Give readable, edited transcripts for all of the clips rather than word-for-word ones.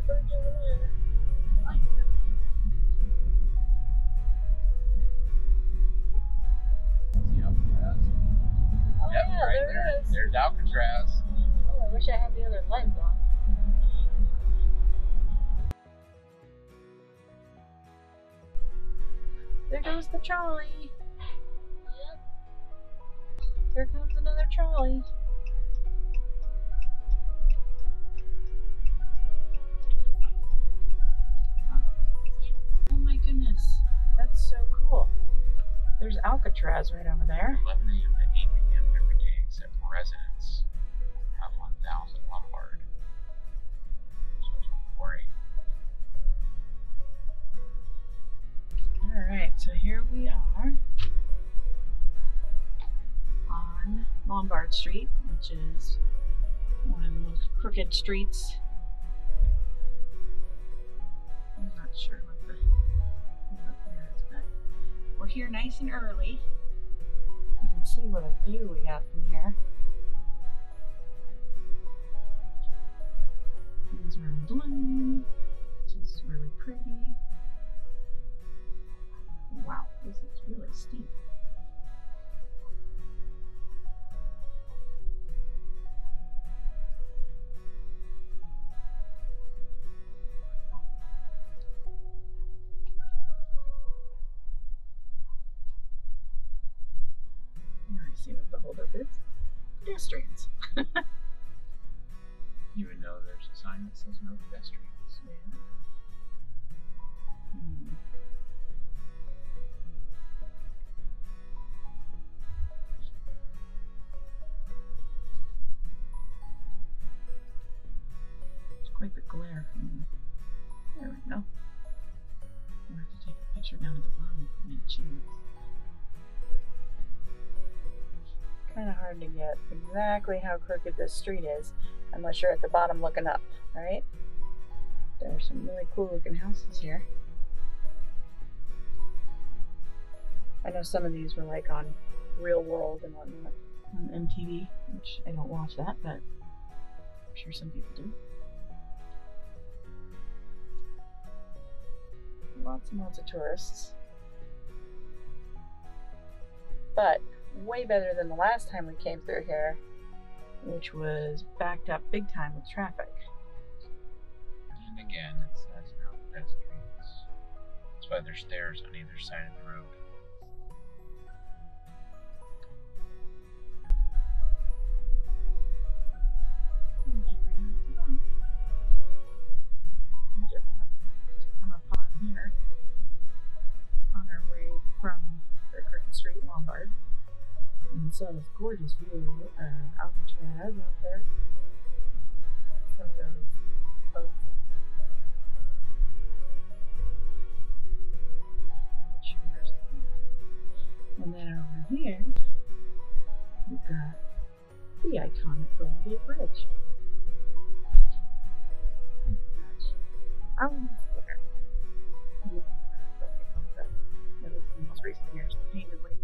birds over there. See Alcatraz? Oh Yep, yeah, right there it is. There's Alcatraz. Oh, I wish I had the other lens on. There goes the trolley. Yep. Here comes another trolley. Oh my goodness, that's so cool. There's Alcatraz right over there. 11 a.m. to 8 p.m. every day except residents have 1,000 Lombard. So it's great. Alright, so here we are on Lombard Street, which is one of the most crooked streets. I'm not sure what the up here is, but we're here nice and early. You can see what a view we have from here. These are in bloom, which is really pretty. Wow, this is really steep. Now I see what the holdup is. Pedestrians. Even though there's a sign that says no pedestrians. Yeah. Hmm. It's quite the glare from the... There we go. We'll have to take a picture down at the bottom for me to choose. Kind of hard to get exactly how crooked this street is unless you're at the bottom looking up, right? There are some really cool looking houses here. I know some of these were like on Real World and whatnot on MTV, which I don't watch that, but I'm sure some people do. Lots and lots of tourists. But way better than the last time we came through here, which was backed up big time with traffic. And again, it says no pedestrians. That's why there's stairs on either side of the road. We just happened to come upon here on our way from the Crooked Street, Lombard, and saw this gorgeous view of Alcatraz out there. Some of those boats. And then over here, we've got the iconic Golden Gate Bridge. Allen Square. That was in the most recent years, the Painted Ladies.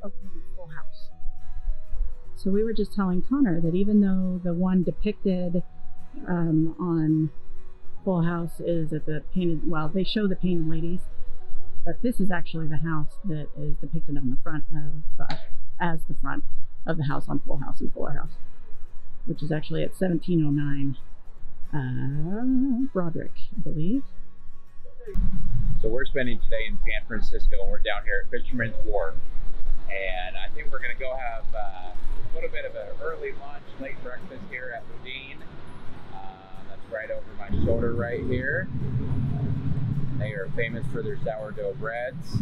Opening the Full House. So we were just telling Connor that even though the one depicted on Full House is at the Painted, well, they show the Painted Ladies, but this is actually the house that is depicted on the front of, as the front of the house on Full House and Fuller House, which is actually at 1709 Broderick, I believe. So we're spending today in San Francisco, and we're down here at Fisherman's Wharf. And I think we're going to go have a little bit of an early lunch, late breakfast here at the Dean. That's right over my shoulder right here. They are famous for their sourdough breads.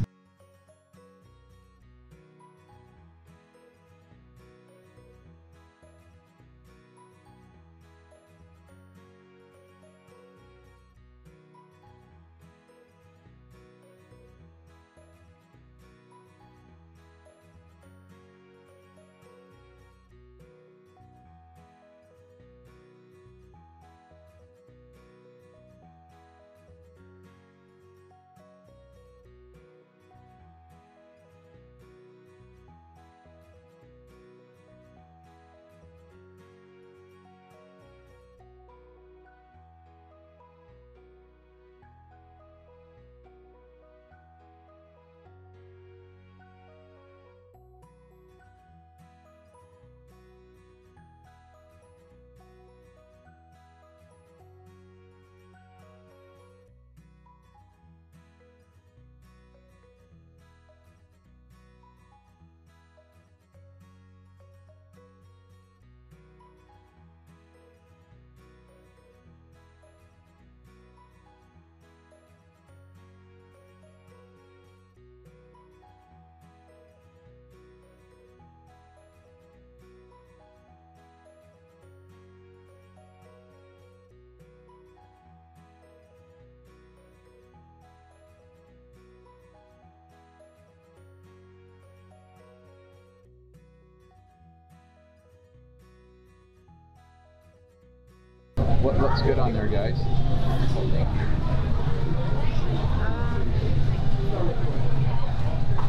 What looks good on there, guys?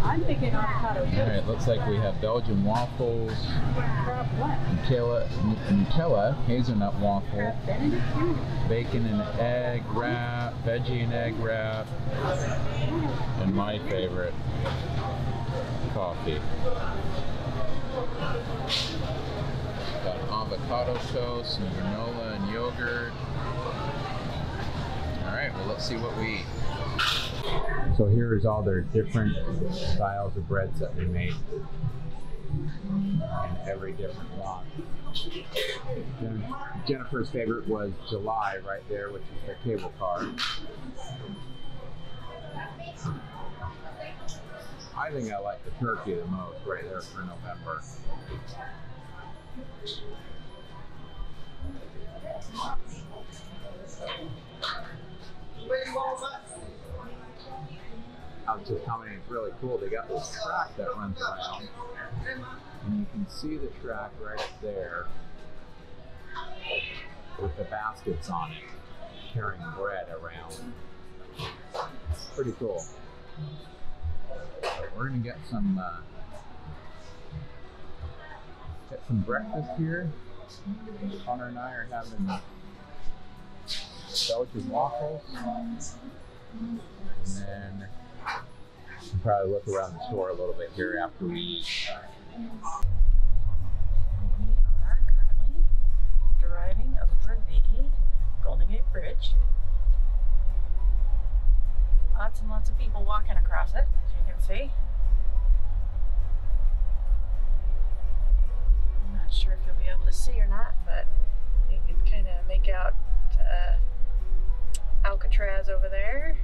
I'm thinking avocado toast. Alright, looks like we have Belgian waffles, Nutella, hazelnut waffle, bacon and egg wrap, veggie and egg wrap, and my favorite, coffee. Got avocado toast and granola and yogurt. Alright, well let's see what we eat. So here's all their different styles of breads that we made in every different lot. Jennifer's favorite was July right there, which is their cable car. I think I like the turkey the most right there for November. I was just commenting, it's really cool. They got this track that runs around, and you can see the track right up there with the baskets on it, carrying bread around. Pretty cool. So we're gonna get some breakfast here. Connor and I are having Belgian waffles, and then we'll probably look around the store a little bit here after we eat. We are currently driving over the Golden Gate Bridge. Lots and lots of people walking across it, as you can see. I'm not sure if you'll be able to see or not, but you can kind of make out Alcatraz over there.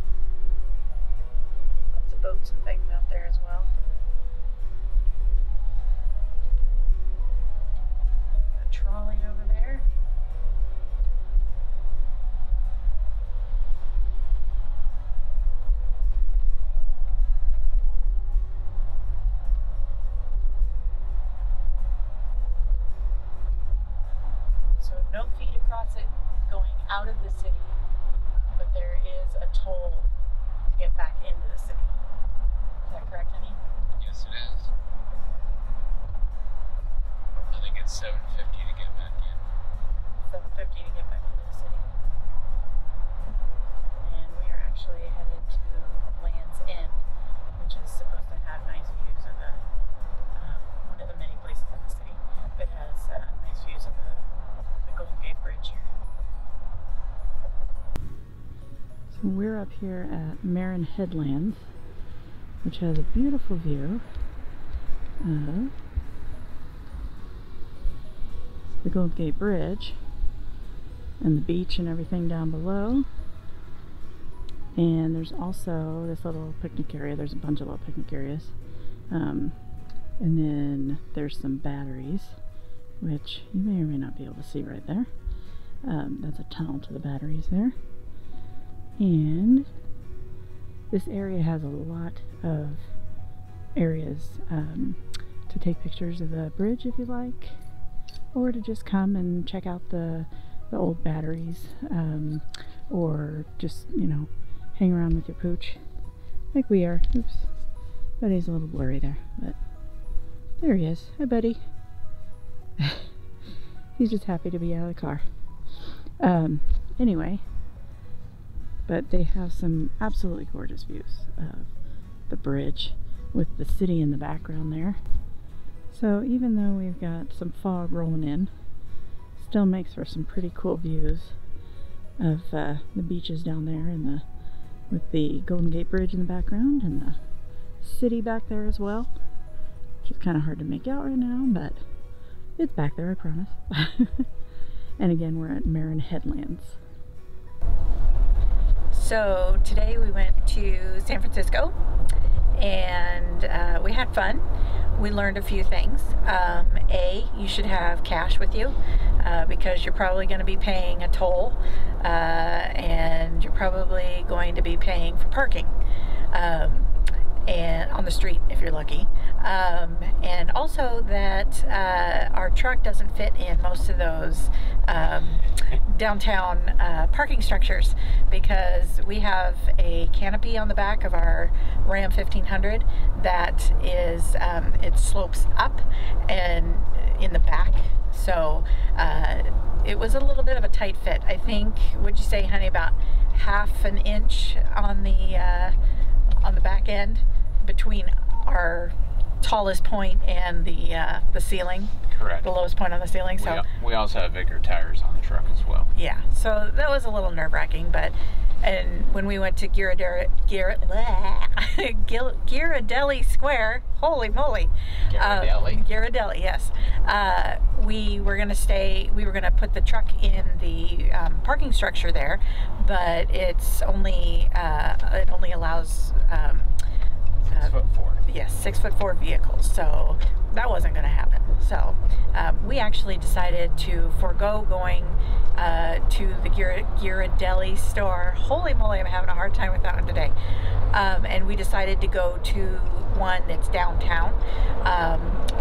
Lots of boats and things out there as well. A trolley over there. So no feet across it going out of the city, but there is a toll to get back into the city. Is that correct, honey? Yes, it is. I think it's $7.50 to get back in. $7.50 to get back into the city. And we are actually headed to Land's End, which is supposed to have nice views of the one of the many places in the city that has nice views of the Golden Gate Bridge here. So we're up here at Marin Headlands, which has a beautiful view of the Golden Gate Bridge and the beach and everything down below. And there's also this little picnic area. There's a bunch of little picnic areas. And then there's some batteries, which you may or may not be able to see right there. That's a tunnel to the batteries there. And this area has a lot of areas to take pictures of the bridge if you like, or to just come and check out the old batteries, or just, you know, hang around with your pooch like we are. Oops, Buddy's a little blurry there, but there he is. Hi, Buddy. He's just happy to be out of the car. Anyway, but they have some absolutely gorgeous views of the bridge with the city in the background there. So even though we've got some fog rolling in, still makes for some pretty cool views of the beaches down there, and with the Golden Gate Bridge in the background and the city back there as well, which is kind of hard to make out right now, but it's back there, I promise. And again, we're at Marin Headlands. So today we went to San Francisco, and we had fun. We learned a few things. A, you should have cash with you because you're probably going to be paying a toll, and you're probably going to be paying for parking, and on the street if you're lucky. And also that our truck doesn't fit in most of those downtown parking structures, because we have a canopy on the back of our Ram 1500 that is it slopes up and in the back, so it was a little bit of a tight fit. I think, would you say, honey, about half an inch on the back end between our tallest point and the ceiling. Correct. The lowest point on the ceiling. So we also have bigger tires on the truck as well. Yeah, so that was a little nerve-wracking, but and when we went to Ghirardelli Square, holy moly, Ghirardelli, yes, we were gonna put the truck in the parking structure there, but it only allows 6'4". Yes, 6'4" vehicles, so that wasn't going to happen. So we actually decided to forego going to the Ghirardelli store. Holy moly, I'm having a hard time with that one today. And we decided to go to one that's downtown,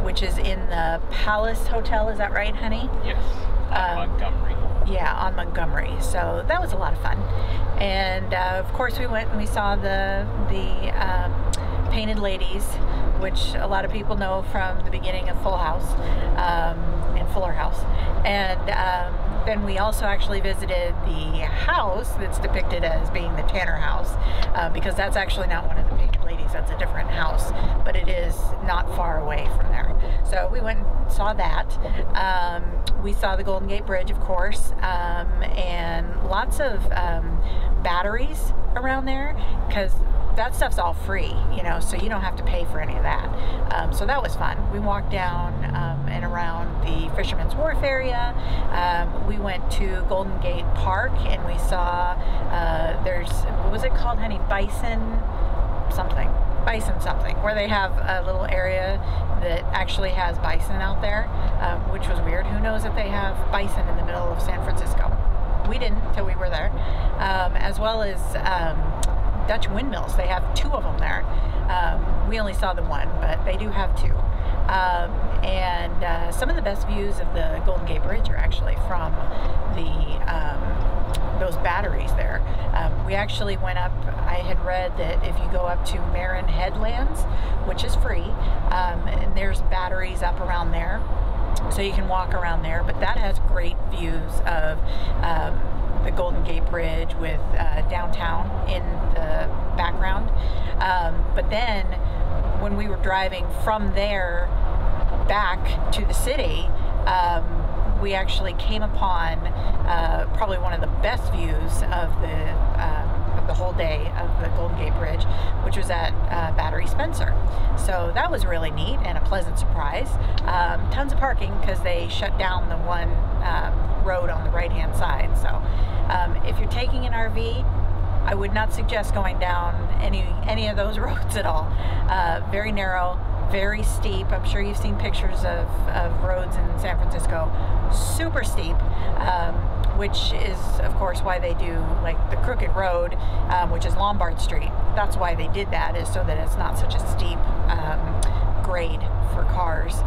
which is in the Palace Hotel. Is that right, honey? Yes, on Montgomery. Yeah, on Montgomery. So that was a lot of fun. And of course we went and we saw the Painted Ladies, which a lot of people know from the beginning of Full House, and Fuller House. And then we also actually visited the house that's depicted as being the Tanner house, because that's actually not one of the Painted Ladies, that's a different house, but it is not far away from there. So we went and saw that. We saw the Golden Gate Bridge, of course, and lots of batteries around there, because that stuff's all free, you know, so you don't have to pay for any of that. So that was fun. We walked down and around the Fisherman's Wharf area. We went to Golden Gate Park and we saw, what was it called, honey? Bison something, where they have a little area that actually has bison out there, which was weird. Who knows if they have bison in the middle of San Francisco? We didn't till we were there. As well as Dutch windmills. They have 2 of them there. We only saw the one, but they do have 2. And some of the best views of the Golden Gate Bridge are actually from those batteries there. We actually went up, I had read that if you go up to Marin Headlands, which is free, and there's batteries up around there, so you can walk around there, but that has great views of the Golden Gate Bridge with downtown in the background. But then when we were driving from there back to the city, we actually came upon probably one of the best views of the whole day of the Golden Gate Bridge, which was at Battery Spencer. So that was really neat and a pleasant surprise. Tons of parking because they shut down the one road on the right-hand side. So if you're taking an RV, I would not suggest going down any of those roads at all. Very narrow, very steep. I'm sure you've seen pictures of roads in San Francisco. Super steep, which is of course why they do like the crooked road, which is Lombard Street. That's why they did that, is so that it's not such a steep grade for cars,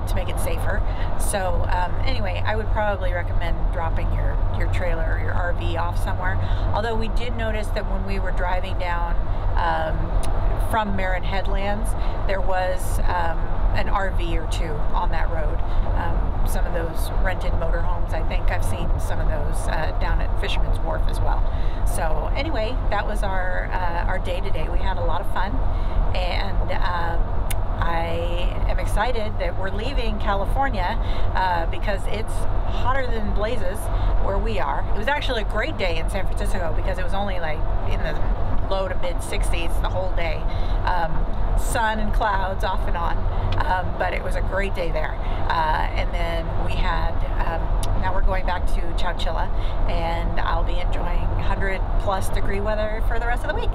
to make it safer. So anyway, I would probably recommend dropping your trailer or your RV off somewhere. Although we did notice that when we were driving down from Marin Headlands, there was an RV or 2 on that road. Some of those rented motorhomes, I think I've seen some of those down at Fisherman's Wharf as well. So anyway, that was our day today. We had a lot of fun, and I am excited that we're leaving California because it's hotter than blazes where we are. It was actually a great day in San Francisco because it was only like in the low to mid 60s the whole day. Sun and clouds off and on, but it was a great day there. And then we had, now we're going back to Chowchilla, and I'll be enjoying 100+ degree weather for the rest of the week.